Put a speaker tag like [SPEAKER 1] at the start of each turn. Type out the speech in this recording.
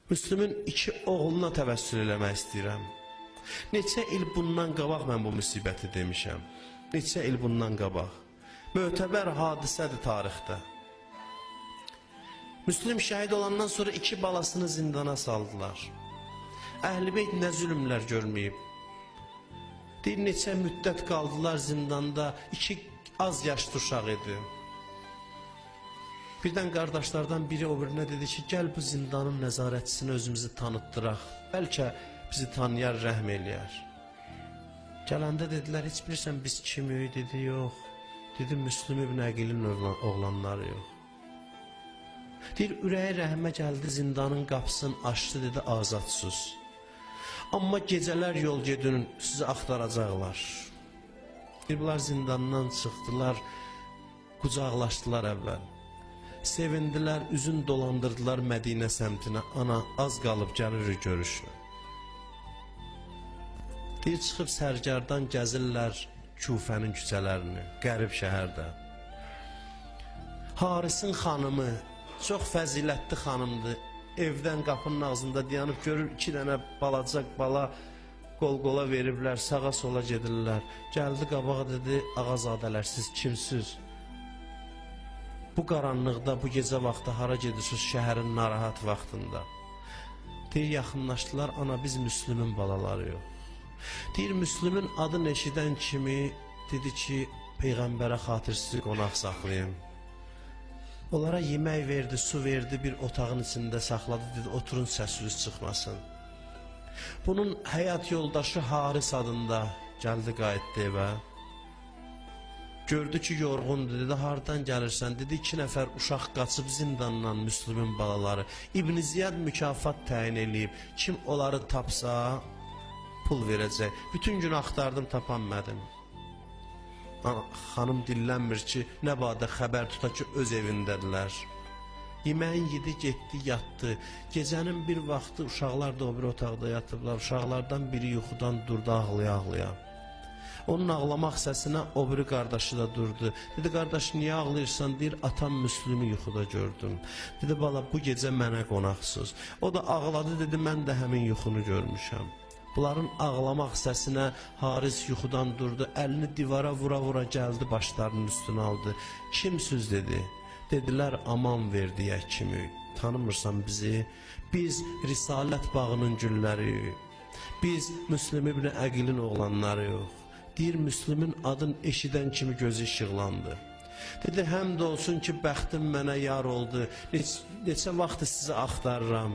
[SPEAKER 1] Müslümün 2 oğluna təvəssül eləmək istəyirəm. Neçə il bundan qabaq mən bu müsibəti demişəm. Neçə il bundan qabaq. Mötəbər hadisədir tarixdə. Müslüm şəhid olandan sonra 2 balasını zindana saldılar. Əhl-i-Beyt nə zülmlər görməyib. Bir neçə müddət qaldılar zindanda, 2 az yaşlı uşaq idi. Birdən qardaşlardan biri o birinə dedi ki, gəl bu zindanın nəzarətçisini özümüzü tanıtdıraq. Bəlkə bizi tanıyar, rəhm eləyər. Gələndə dedilər, heç bilirsən biz kimi? Dedi, yox. Dedi, Müslüm ibn Əqilin oğlanları yox. Deyir, ürəyi rəhmə gəldi, zindanın qapısını açdı, dedi, azadsız. Amma gecələr yol gedin, sizi axtaracaqlar. Deyir, bunlar zindandan çıxdılar, qucaqlaşdılar əvvəl. Sevindilər, üzün dolandırdılar Mədinə səmtinə. Ana, az qalıb gəlirik görüşü. Deyir, çıxıb sərgardan gəzirlər Küfənin küçələrini, qərib şəhərdə. Harisin xanımı, çox fəzilətli xanımdır. Evdən qapının ağzında dayanıb görür, 2 dənə balacaq bala qol-qola veriblər, sağa sola gedirlər. Gəldi qabağa dedi, ağazadələr, siz kimsiz? Bu qaranlıqda, bu gecə vaxtı hara gedirsiniz şəhərin narahat vaxtında? Deyir, yaxınlaşdılar, ana biz Müslümün balaları yox. Deyir, Müslümün adını eşidən kimi dedi ki, Peyğəmbərə xatir sizi qonaq saxlayın. Onlara yemək verdi, su verdi, bir otağın içində saxladı, dedi, oturun səsiniz çıxmasın. Bunun həyat yoldaşı Haris adında gəldi, qayıtdı evə. Gördü ki, yorğundur, dedi, hardan gəlirsən? Dedi, 2 nəfər uşaq qaçıb zindandan Müslümün balaları. İbn Ziyad mükafat təyin eləyib, kim onları tapsa pul verəcək. Bütün gün axtardım, tapanmadım. Xanım dillənmir ki, nə badə xəbər tuta ki, öz evindədirlər. Yeməyin yedi, getdi, yatdı. Gecənin bir vaxtı uşaqlar da o bir otaqda yatıblar. Uşaqlardan biri yuxudan durdu, ağlaya-ağlaya. Onun ağlamaq səsinə o biri qardaşı da durdu. Dedi, qardaş, niyə ağlayırsan? Deyir, atam Müslümü yuxuda gördüm. Dedi, bala, bu gecə mənə qonaqsız. O da ağladı, dedi, mən də həmin yuxunu görmüşəm. Bunların ağlamaq səsinə Haris yuxudan durdu, əlini divara vura-vura gəldi, başlarının üstünə aldı. Kimsiz, dedi. Dedilər, aman verdiyək kimi, tanımırsan bizi? Biz Risalət bağının gülləri, biz Müslüm ibn Əqilin oğlanları yox. Deyir, Müslümün adın eşidən kimi gözü işıqlandı. Dedi, həmd olsun ki, bəxtim mənə yar oldu. Neçə vaxtı sizi axtarıram.